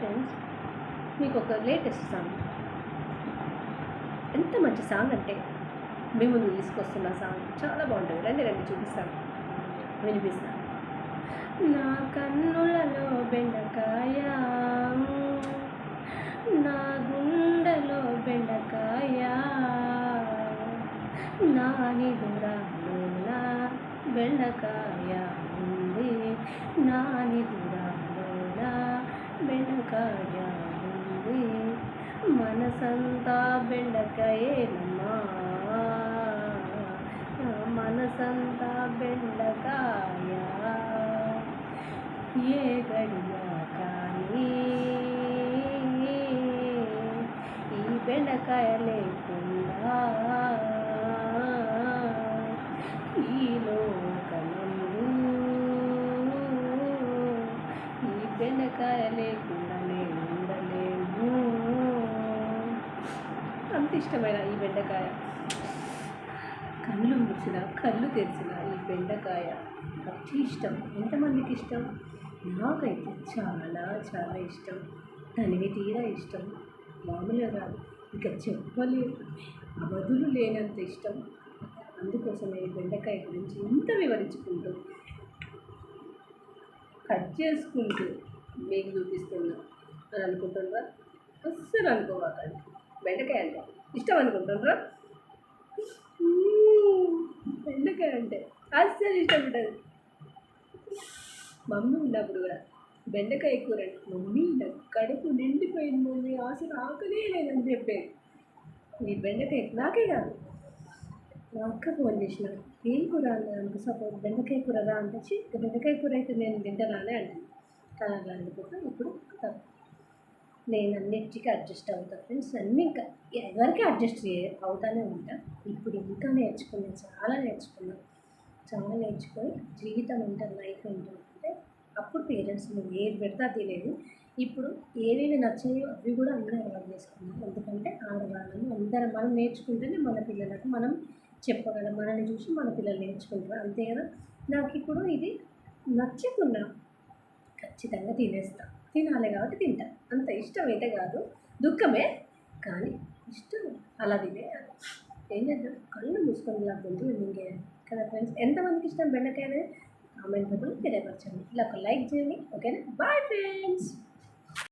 Friends, మీకు ఒక latest song, ఎంత మంచి సాంగ్ అంటే మీ ముందు తీసుకొస్తున్న సాంగ్ చాలా బాగుంటుంది. రండి రండి చూపిస్తాను, వినిపిస్తాను. నా కన్నులలో బెండకాయ, నా గుండెలో బెండకాయ, నా నిదురాలోన బెండకాయ ఉంది, నా నిదురాలోన బెండకాయ ఉంది, మనసంతా బెండకాయేనమ్మా, మనసంతా బెండకాయ. ఏ గడియా కానీ ఈ బెండకాయ లేకుండా ఈ లోకమందు ఈ బెండకాయ లేకుండా నేను ఉండలేను. అంత ఇష్టమైన ఈ బెండకాయ, కళ్ళు మూసిన కళ్ళు తెరిచిన ఈ బెండకాయ అతి ఇష్టం. ఎంతమందికి ఇష్టం? నాకైతే చాలా చాలా ఇష్టం, తనివి తీరా ఇష్టం, మామూలుగా కాదు, ఇక చెప్పలేదు, అవధులు లేనంత ఇష్టం. అందుకోసమే ఈ బెండకాయ గురించి ఇంత వివరించుకుంటూ కట్ చేసుకుంటూ మీకు చూపిస్తున్నా అని అనుకుంటున్నారా? అస్సలు అనుకోవాలండి. బెండకాయ అంటే ఇష్టం అనుకుంటున్నారా? బెండకాయ అంటే అస్సలు ఇష్టం ఉంటుంది. మమ్మీ ఉన్నప్పుడు కూడా బెండకాయ కూర అంటే, మమ్మీ నాకు కడుపు నిండిపోయింది మమ్మీ, అసలు ఆకలే లేదని చెప్పేది. ఈ బెండకాయ నాకే కాదు, మా అక్క ఫోన్ చేసిన, ఏం కూర అన్నాను, సపోజ్ బెండకాయ కూర రా అంటే, బెండకాయ కూర అయితే నేను తింటానానే అంటాను. కానీ అలా అనుకుంటా. ఇప్పుడు నేను అన్నిటికీ అడ్జస్ట్ అవుతాను ఫ్రెండ్స్. అన్నీ ఇంకా ఎవరికి అడ్జస్ట్ అవుతానే ఉంటా. ఇప్పుడు ఇంకా నేర్చుకున్నాను, చాలా నేర్చుకొని జీవితం ఉంటుంది, లైఫ్ ఏంటంటే, అప్పుడు పేరెంట్స్ నువ్వు ఏది పెడితే తినేది. ఇప్పుడు ఏవేవి నచ్చాయో అవి కూడా అందరూ అలవాటు చేసుకున్నాం. ఎందుకంటే ఆడవాళ్ళని అందరం మనం నేర్చుకుంటేనే మన పిల్లలకు మనం చెప్పగలం, మనల్ని చూసి మన పిల్లలు నేర్చుకుంటారు, అంతే కదా. నాకు ఇప్పుడు ఇది నచ్చకున్నా ఖచ్చితంగా తినాలి కాబట్టి తింటా. అంత ఇష్టం అయితే కాదు, దుఃఖమే, కానీ ఇష్టం అలా తినేయాలి. ఏం చేద్దాం, కళ్ళు మూసుకొని లాక్కుంటూ ఇంకే కదా ఫ్రెండ్స్. ఎంతమందికి ఇష్టం బెండకాయ అనేది కామెంట్ రూపంలో తెలియపరచండి. ఇలా ఒక లైక్ చేయండి, ఓకేనా? Bye friends.